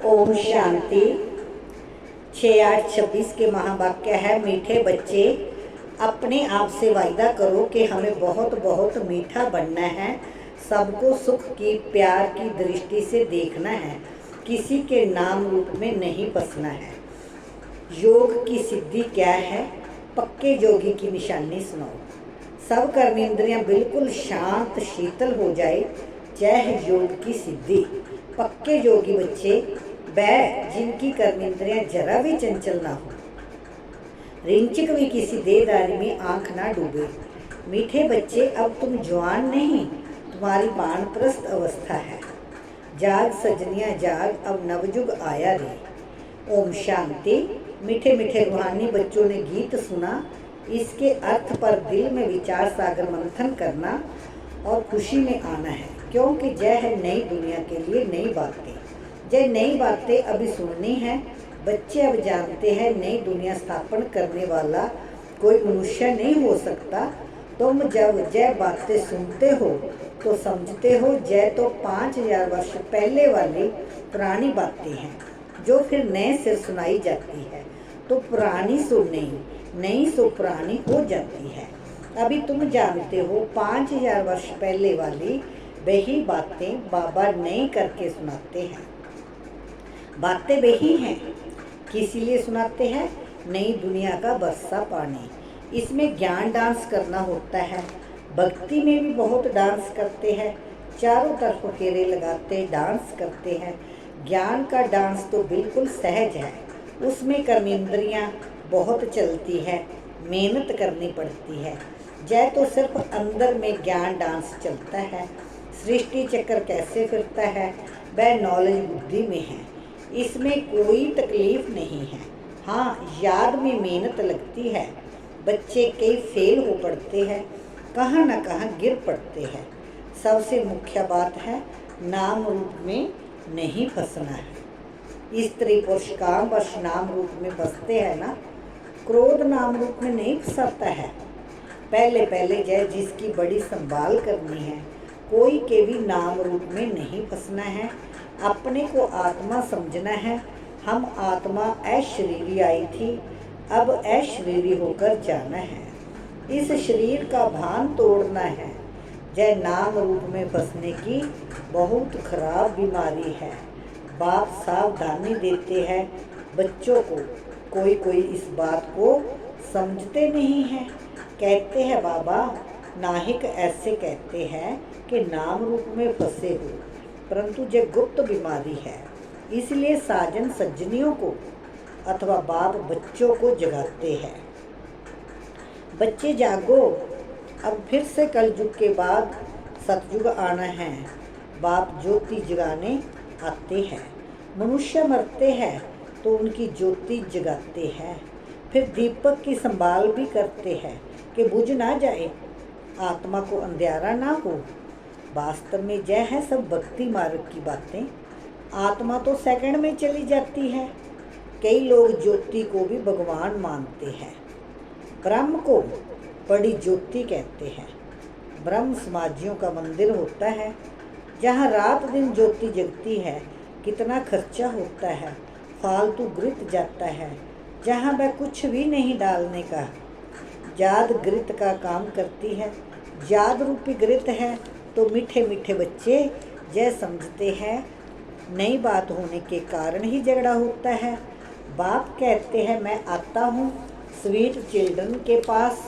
ओम शांति। 6-8-26 के महावाक्य है, मीठे बच्चे अपने आप से वायदा करो कि हमें बहुत बहुत मीठा बनना है, सबको सुख की प्यार की दृष्टि से देखना है, किसी के नाम रूप में नहीं फंसना है। योग की सिद्धि क्या है? पक्के योगी की निशानी सुनाओ। सब कर्मेंद्रियां बिल्कुल शांत शीतल हो जाए, जय है योग की सिद्धि। पक्के योगी बच्चे वह जिनकी कर्मेंद्रियां जरा भी चंचल ना हो, रिंचक भी किसी देहदारी में आंख ना डूबे। मीठे बच्चे अब तुम जवान नहीं, तुम्हारी वानप्रस्थ अवस्था है। जाग सजनिया जाग, अब नवयुग आया रे। ओम शांति। मीठे मीठे रूहानी बच्चों ने गीत सुना, इसके अर्थ पर दिल में विचार सागर मंथन करना और खुशी में आना है, क्योंकि जय है नई दुनिया के लिए नई बातें। जय नई बातें अभी सुननी है। बच्चे अब जानते हैं नई दुनिया स्थापन करने वाला कोई मनुष्य नहीं हो सकता। तुम जब जय बातें सुनते हो तो समझते हो जय तो 5000 वर्ष पहले वाली पुरानी बातें हैं, जो फिर नए से सुनाई जाती है। तो पुरानी सो नई सो पुरानी हो जाती है। अभी तुम जानते हो 5000 वर्ष पहले वाली वही बातें बाबा नई करके सुनाते हैं। बातें वही हैं, किस लिए सुनाते हैं? नई दुनिया का बरसा पानी। इसमें ज्ञान डांस करना होता है। भक्ति में भी बहुत डांस करते हैं, चारों तरफ फेरे लगाते डांस करते हैं। ज्ञान का डांस तो बिल्कुल सहज है, उसमें कर्मेंद्रियां बहुत चलती है, मेहनत करनी पड़ती है। जय तो सिर्फ अंदर में ज्ञान डांस चलता है। सृष्टि चक्र कैसे फिरता है वह नॉलेज बुद्धि में है, इसमें कोई तकलीफ नहीं है। हाँ, याद में मेहनत लगती है। बच्चे कई फेल हो पड़ते हैं, कहाँ न कहाँ गिर पड़ते हैं। सबसे मुख्य बात है नाम रूप में नहीं फंसना है। स्त्री पुरुष काम वश नाम रूप में फंसते हैं ना, क्रोध नाम रूप में नहीं फंसाता है। पहले पहले जय जिसकी बड़ी संभाल करनी है, कोई के भी नाम रूप में नहीं फंसना है। अपने को आत्मा समझना है। हम आत्मा अशरीरी आई थी, अब अशरीरी होकर जाना है। इस शरीर का भान तोड़ना है। जय नाम रूप में फंसने की बहुत खराब बीमारी है। बाप सावधानी देते हैं बच्चों को। कोई कोई इस बात को समझते नहीं है। कहते हैं बाबा नाहिक ऐसे कहते हैं कि नाम रूप में फंसे हो, परंतु ये गुप्त बीमारी है। इसलिए साजन सज्जनियों को अथवा बाप बच्चों को जगाते हैं। बच्चे जागो, अब फिर से कलयुग के बाद सतयुग आना है। बाप ज्योति जगाने आते हैं। मनुष्य मरते हैं तो उनकी ज्योति जगाते हैं। फिर दीपक की संभाल भी करते हैं कि बुझ ना जाए, आत्मा को अंधेरा ना हो। वास्तव में जय है सब भक्ति मार्ग की बातें। आत्मा तो सेकंड में चली जाती है। कई लोग ज्योति को भी भगवान मानते हैं। ब्रह्म को बड़ी ज्योति कहते हैं। ब्रह्म समाजियों का मंदिर होता है, जहाँ रात दिन ज्योति जगती है। कितना खर्चा होता है, फालतू घृत जाता है, जहाँ वह कुछ भी नहीं डालने का। जाद घृत का काम करती है। जाद रूपी घृत है तो मीठे मीठे बच्चे जय समझते हैं नई बात होने के कारण ही झगड़ा होता है। बाप कहते हैं मैं आता हूँ स्वीट चिल्ड्रन के पास,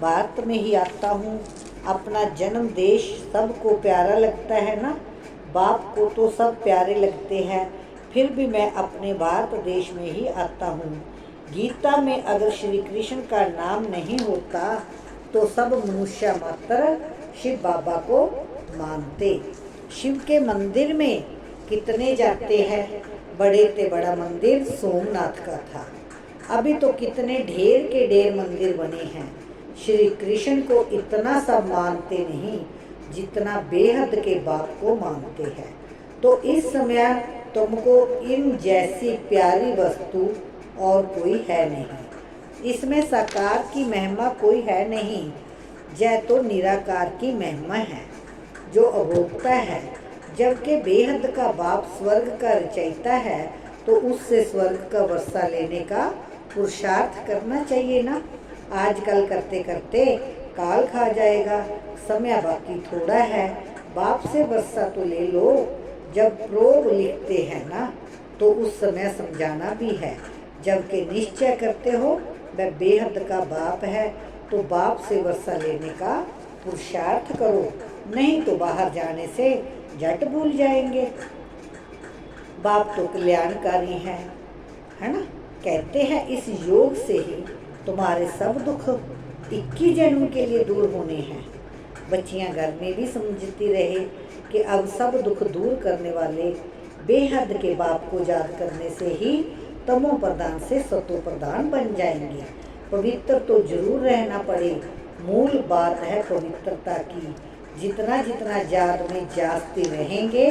भारत में ही आता हूँ। अपना जन्म देश सबको प्यारा लगता है ना, बाप को तो सब प्यारे लगते हैं, फिर भी मैं अपने भारत देश में ही आता हूँ। गीता में अगर श्री कृष्ण का नाम नहीं होता तो सब मनुष्य मात्र शिव बाबा को मानते। शिव के मंदिर में कितने जाते हैं? बड़े ते बड़ा मंदिर सोमनाथ का था, अभी तो कितने ढेर के ढेर मंदिर बने हैं। श्री कृष्ण को इतना सब मानते नहीं जितना बेहद के बाप को मानते हैं। तो इस समय तुमको इन जैसी प्यारी वस्तु और कोई है नहीं। इसमें साकार की महिमा कोई है नहीं। जय तो निराकार की महिमा है जो अभोक्ता है। जबकि बेहद का बाप स्वर्ग का रचयिता है, तो उससे स्वर्ग का वर्षा लेने का पुरुषार्थ करना चाहिए ना। आजकल करते करते काल खा जाएगा, समय बाकी थोड़ा है। बाप से वर्षा तो ले लो। जब प्रोब लिखते हैं ना तो उस समय समझाना भी है। जबकि निश्चय करते हो वह बेहद का बाप है, तो बाप से वर्षा लेने का पुरुषार्थ करो, नहीं तो बाहर जाने से झट भूल जाएंगे। बाप तो कल्याणकारी है ना। कहते हैं इस योग से ही तुम्हारे सब दुख 21 जन्म के लिए दूर होने हैं। बच्चियां घर में भी समझती रहे कि अब सब दुख दूर करने वाले बेहद के बाप को याद करने से ही तमो प्रधान से सतो प्रधान बन जाएंगे। पवित्र तो जरूर रहना पड़े, मूल बात है पवित्रता की। जितना जितना याद में जागते रहेंगे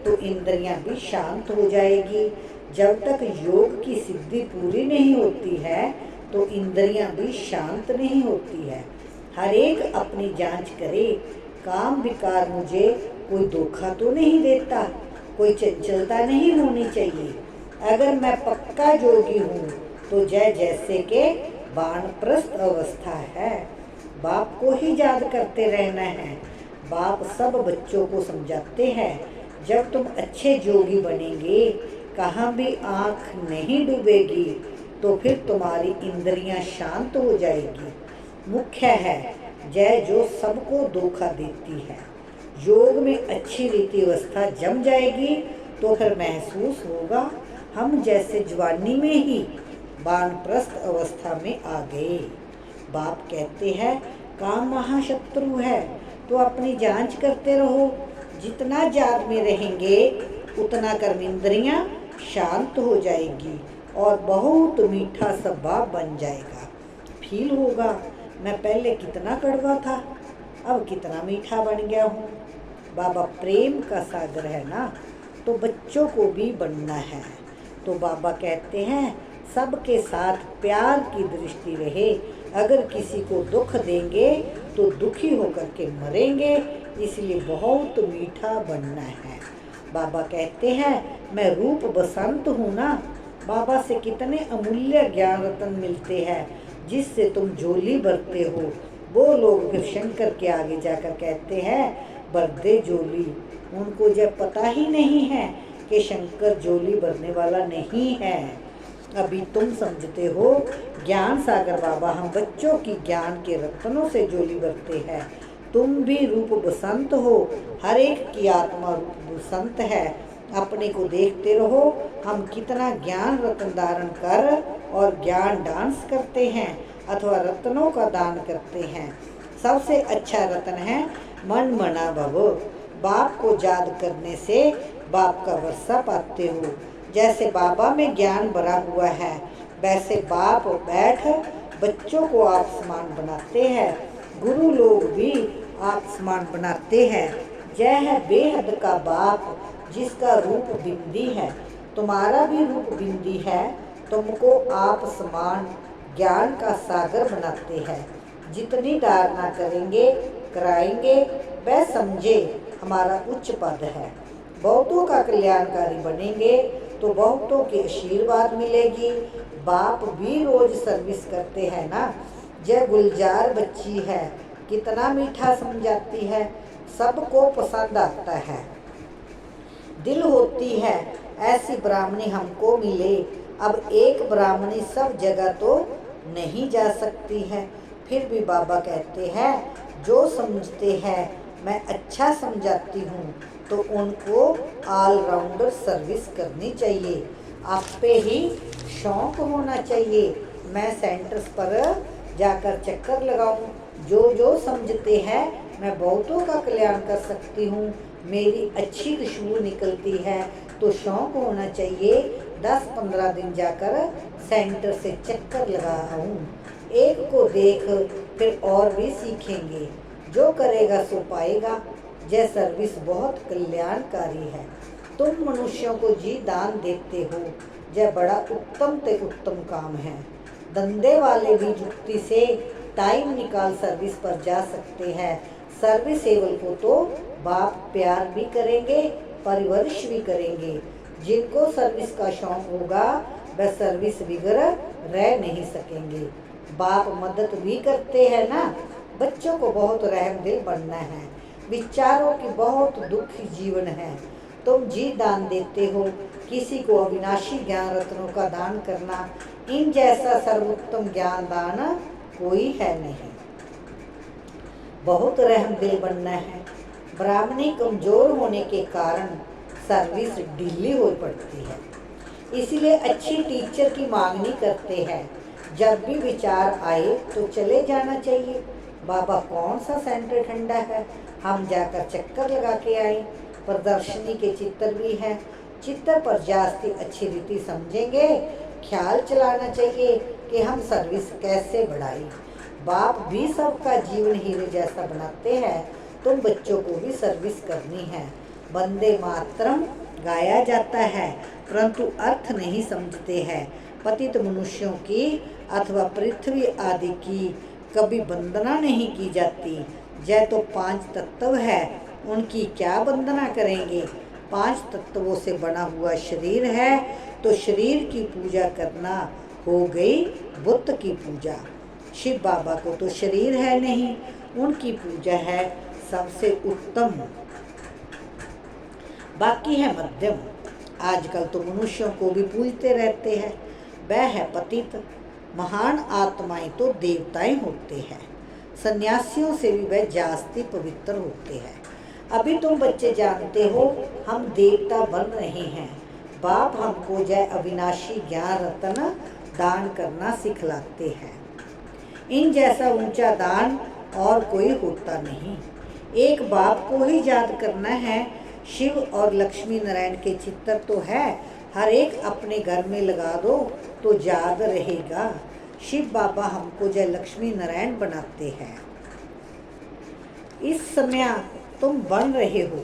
तो इंद्रियां भी शांत हो जाएगी। जब तक योग की सिद्धि पूरी नहीं होती है तो इंद्रियां भी शांत नहीं होती है। हर एक अपनी जांच करे, काम विकार मुझे कोई धोखा तो नहीं देता, कोई चंचलता नहीं होनी चाहिए। अगर मैं पक्का योगी हूँ तो जैसे के वानप्रस्थ अवस्था है, बाप को ही याद करते रहना है। बाप सब बच्चों को समझाते हैं, जब तुम अच्छे योगी बनेंगे, कहाँ भी आँख नहीं डूबेगी, तो फिर तुम्हारी इंद्रियां शांत हो जाएगी। मुख्य है जय जो सबको धोखा देती है। योग में अच्छी रीति अवस्था जम जाएगी तो फिर महसूस होगा हम जैसे जवानी में ही वानप्रस्थ अवस्था में आ गए। बाप कहते हैं काम महाशत्रु है, तो अपनी जांच करते रहो। जितना याद में रहेंगे उतना कर्मेंद्रियां शांत हो जाएगी और बहुत मीठा स्वभाव बन जाएगा। फील होगा मैं पहले कितना कड़वा था, अब कितना मीठा बन गया हूँ। बाबा प्रेम का सागर है ना, तो बच्चों को भी बनना है। तो बाबा कहते हैं सबके साथ प्यार की दृष्टि रहे। अगर किसी को दुख देंगे तो दुखी होकर के मरेंगे, इसलिए बहुत मीठा बनना है। बाबा कहते हैं मैं रूप बसंत हूँ ना। बाबा से कितने अमूल्य ज्ञान रत्न मिलते हैं, जिससे तुम झोली भरते हो। वो लोग फिर शंकर के आगे जाकर कहते हैं भरदे झोली। उनको जब पता ही नहीं है कि शंकर झोली भरने वाला नहीं है। अभी तुम समझते हो ज्ञान सागर बाबा हम बच्चों की ज्ञान के रत्नों से झोली भरते हैं। तुम भी रूप बसंत हो, हर एक की आत्मा रूप बसंत है। अपने को देखते रहो हम कितना ज्ञान रत्न धारण कर और ज्ञान डांस करते हैं अथवा रत्नों का दान करते हैं। सबसे अच्छा रत्न है मन मना भव। बाप को याद करने से बाप का वर्षा पाते हो। जैसे बाबा में ज्ञान भरा हुआ है, वैसे बाप बैठ बच्चों को आप समान बनाते हैं। गुरु लोग भी आप समान बनाते हैं। जय है बेहद का बाप जिसका रूप बिंदी है। तुम्हारा भी रूप बिंदी है, तुमको आप समान ज्ञान का सागर बनाते हैं। जितनी धारणा करेंगे कराएंगे वह समझे हमारा उच्च पद है। बहुतों का कल्याणकारी बनेंगे तो बहुतों की आशीर्वाद मिलेगी। बाप भी रोज सर्विस करते हैं ना। जय गुलजार बच्ची है, कितना मीठा समझाती है, सबको पसंद आता है। दिल होती है ऐसी ब्राह्मणी हमको मिले। अब एक ब्राह्मणी सब जगह तो नहीं जा सकती है, फिर भी बाबा कहते हैं जो समझते हैं मैं अच्छा समझाती हूँ तो उनको ऑलराउंडर सर्विस करनी चाहिए। आप पे ही शौक होना चाहिए मैं सेंटर्स पर जाकर चक्कर लगाऊं। जो समझते हैं मैं बहुतों का कल्याण कर सकती हूँ, मेरी अच्छी खुशबू निकलती है, तो शौक होना चाहिए 10-15 दिन जाकर सेंटर से चक्कर लगाऊं। एक को देख फिर और भी सीखेंगे, जो करेगा सो पाएगा। यह सर्विस बहुत कल्याणकारी है। तुम मनुष्यों को जी दान देते हो, यह बड़ा उत्तम ते उत्तम काम है। धंधे वाले भी जुक्ति से टाइम निकाल सर्विस पर जा सकते हैं। सर्विसेबल को तो बाप प्यार भी करेंगे, परिवर्ष भी करेंगे। जिनको सर्विस का शौक होगा वह सर्विस बिगर रह नहीं सकेंगे। बाप मदद भी करते हैं ना। बच्चों को बहुत रहमदिल बनना है। विचारों की बहुत दुखी जीवन है। तुम जी दान देते हो, किसी को अविनाशी ज्ञान रत्नों का दान करना, इन जैसा सर्वोत्तम ज्ञान दान कोई है नहीं। बहुत रहमदिल बनना है। ब्राह्मणी कमजोर होने के कारण सर्विस ढीली हो पड़ती है, इसीलिए अच्छी टीचर की मांगनी करते हैं। जब भी विचार आए तो चले जाना चाहिए। बाबा कौन सा सेंटर ठंडा है, हम जाकर चक्कर लगा के आए। प्रदर्शनी के चित्र भी हैं, चित्र पर जास्ती अच्छी रीति समझेंगे। ख्याल चलाना चाहिए कि हम सर्विस कैसे बढ़ाई। बाप भी सबका जीवन हीरे जैसा बनाते हैं, तुम बच्चों को भी सर्विस करनी है। वंदे मातरम गाया जाता है, परंतु अर्थ नहीं समझते हैं। पतित मनुष्यों की अथवा पृथ्वी आदि की कभी वंदना नहीं की जाती। जय तो 5 तत्व है, उनकी क्या वंदना करेंगे। 5 तत्वों से बना हुआ शरीर है, तो शरीर की पूजा करना हो गई बुत की पूजा। शिव बाबा को तो शरीर है नहीं, उनकी पूजा है सबसे उत्तम, बाकी है मध्यम। आजकल तो मनुष्यों को भी पूजते रहते हैं। वह है पतित। महान आत्माएं तो देवताएं होते हैं, सन्यासियों से भी वह जास्ती पवित्र होते हैं। अभी तुम बच्चे जानते हो हम देवता बन रहे हैं। बाप हमको जय अविनाशी ज्ञान रत्न दान करना सिखलाते हैं। इन जैसा ऊंचा दान और कोई होता नहीं। एक बाप को ही याद करना है। शिव और लक्ष्मी नारायण के चित्र तो है, हर एक अपने घर में लगा दो तो याद रहेगा। शिव बाबा हमको जय लक्ष्मी नारायण बनाते हैं। इस समय तुम बन रहे हो,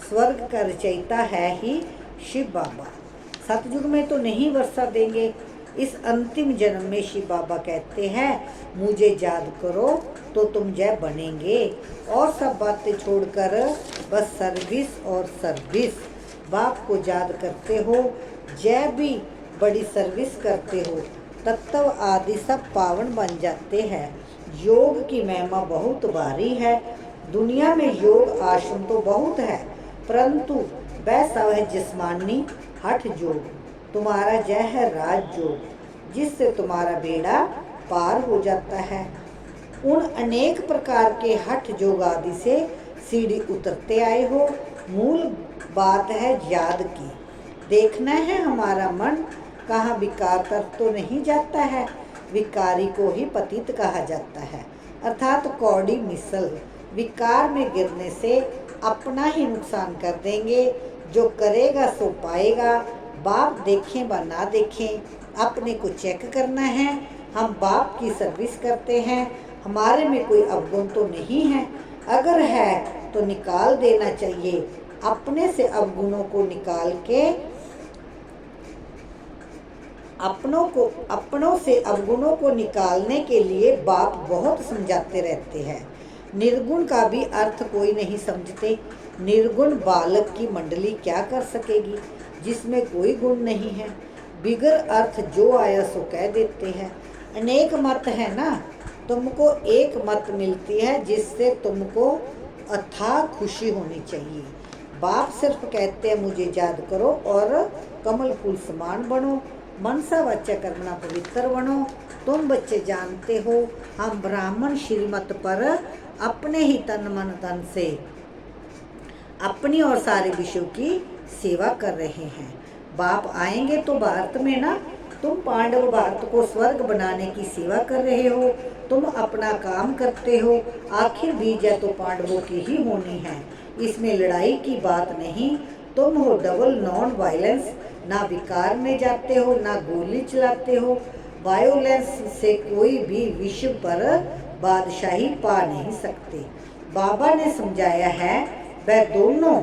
स्वर्ग का रचयिता है ही शिव बाबा। सतयुग में तो नहीं वर्षा देंगे। इस अंतिम जन्म में शिव बाबा कहते हैं मुझे याद करो तो तुम जय बनेंगे। और सब बातें छोड़कर बस सर्विस और सर्विस। बाप को याद करते हो, जय भी बड़ी सर्विस करते हो, तत्व आदि सब पावन बन जाते हैं। योग की महिमा बहुत भारी है। दुनिया में योग आश्रम तो बहुत है, परंतु वह सब है जिस्मानी हठ योग। तुम्हारा जय है राज योग, जिससे तुम्हारा बेड़ा पार हो जाता है। उन अनेक प्रकार के हठ योग आदि से सीढ़ी उतरते आए हो। मूल बात है याद की। देखना है हमारा मन कहाँ विकार तरफ तो नहीं जाता है। विकारी को ही पतित कहा जाता है, अर्थात कौड़ी मिसल। विकार में गिरने से अपना ही नुकसान कर देंगे। जो करेगा सो पाएगा। बाप देखें व ना देखें, अपने को चेक करना है। हम बाप की सर्विस करते हैं, हमारे में कोई अवगुण तो नहीं है। अगर है तो निकाल देना चाहिए। अपने से अवगुणों को निकाल के अपनों से अवगुणों को निकालने के लिए बाप बहुत समझाते रहते हैं। निर्गुण का भी अर्थ कोई नहीं समझते। निर्गुण बालक की मंडली क्या कर सकेगी जिसमें कोई गुण नहीं है। बिगर अर्थ जो आया सो कह देते हैं। अनेक मत है ना, तुमको एक मत मिलती है जिससे तुमको अथाह खुशी होनी चाहिए। बाप सिर्फ कहते हैं मुझे याद करो और कमल फूल समान बनो, मनसा वाचा कर्मणा पवित्र बनो। तुम बच्चे जानते हो हम ब्राह्मण श्रीमत पर अपने ही तन मन धन से अपनी और सारे विषयों की सेवा कर रहे हैं। बाप आएंगे तो भारत में ना, तुम पांडव भारत को स्वर्ग बनाने की सेवा कर रहे हो। तुम अपना काम करते हो, आखिर विजय तो पांडवों की ही होनी है। इसमें लड़ाई की बात नहीं। तुम हो डबल नॉन वायलेंस, ना विकार में जाते हो ना गोली चलाते हो। वायोलेंस से कोई भी विश्व पर बादशाही पा नहीं सकते। बाबा ने समझाया है वह दोनों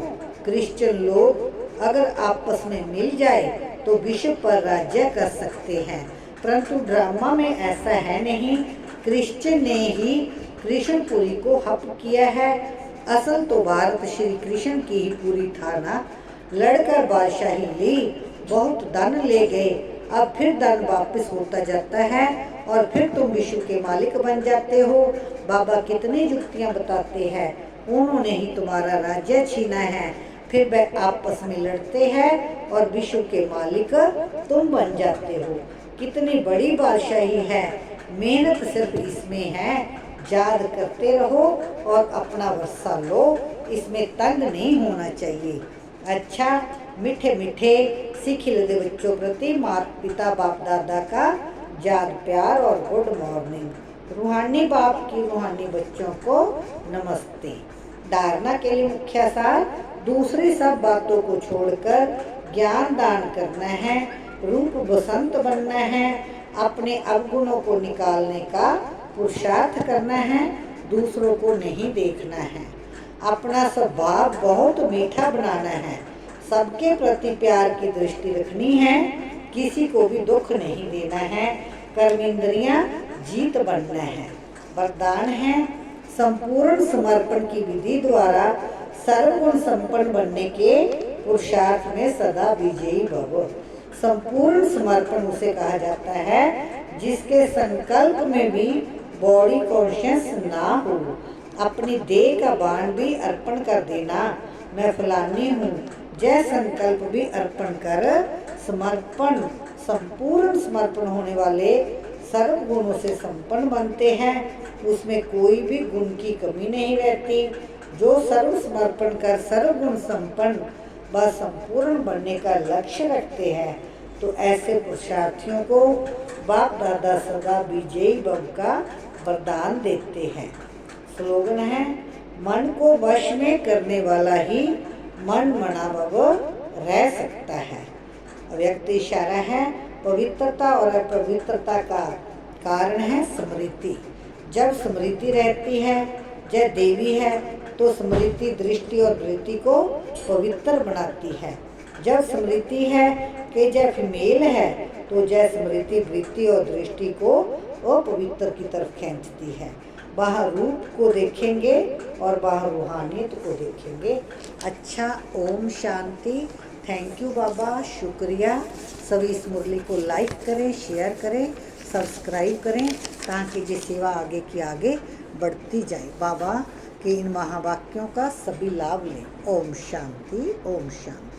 क्रिश्चियन लोग अगर आपस में मिल जाए तो विश्व पर राज्य कर सकते हैं, परंतु ड्रामा में ऐसा है नहीं। क्रिश्चियन ने ही कृष्णपुरी को हप किया है। असल तो भारत श्री कृष्ण की ही पूरी था ना। लड़कर बादशाही ली, बहुत धन ले गए, अब फिर धन वापस होता जाता है और फिर तुम विश्व के मालिक बन जाते हो। बाबा कितनी युक्तियाँ बताते हैं, उन्होंने ही तुम्हारा राज्य छीना है, फिर वह आपस में लड़ते हैं और विश्व के मालिक तुम बन जाते हो। कितनी बड़ी बादशाही है, मेहनत सिर्फ इसमें है, याद करते रहो और अपना वर्षा लो, इसमें तंग नहीं होना चाहिए। अच्छा, मीठे मीठे सिखिलते बच्चों प्रति माता पिता बाप दादा का याद प्यार और गुड मॉर्निंग। रूहानी बाप की रूहानी बच्चों को नमस्ते। धारणा के लिए मुख्य सार, दूसरी सब बातों को छोड़कर ज्ञान दान करना है, रूप बसंत बनना है, अपने अवगुणों को निकालने का पुरुषार्थ करना है, दूसरों को नहीं देखना है, अपना स्वभाव बहुत मीठा बनाना है, सबके प्रति प्यार की दृष्टि रखनी है, किसी को भी दुख नहीं देना है, कर्मेंद्रियां जीत बनना है। वरदान है, संपूर्ण समर्पण की विधि द्वारा सर्वगुण संपन्न बनने के पुरुषार्थ में सदा विजयी भव। संपूर्ण समर्पण उसे कहा जाता है जिसके संकल्प में भी बॉडी कॉन्शियस ना हो। अपनी देह का बाण भी अर्पण कर देना, मैं फलानी हूँ, जय संकल्प भी अर्पण कर समर्पण। संपूर्ण समर्पण होने वाले सर्व गुणों से संपन्न बनते हैं, उसमें कोई भी गुण की कमी नहीं रहती। जो सर्व समर्पण कर सर्व गुण संपन्न व संपूर्ण बनने का लक्ष्य रखते हैं, तो ऐसे पुरुषार्थियों को बाप दादा सदा विजयी भव का वरदान देते हैं। स्लोगन है, मन को वश में करने वाला ही मन मना भव रह सकता है। व्यक्त इशारा है, पवित्रता और अपवित्रता का कारण है स्मृति। जब स्मृति रहती है, जय देवी है, तो स्मृति दृष्टि और वृत्ति को पवित्र बनाती है। जब स्मृति है कि जय फीमेल है, तो जय स्मृति वृत्ति और दृष्टि को अपवित्र की तरफ खींचती है। बाहर रूप को देखेंगे और बाहर रूहानियत को देखेंगे। अच्छा, ओम शांति। थैंक यू बाबा, शुक्रिया। सभी इस मुरली को लाइक करें, शेयर करें, सब्सक्राइब करें, ताकि ये सेवा आगे की आगे बढ़ती जाए। बाबा के इन महावाक्यों का सभी लाभ लें। ओम शांति, ओम शांति।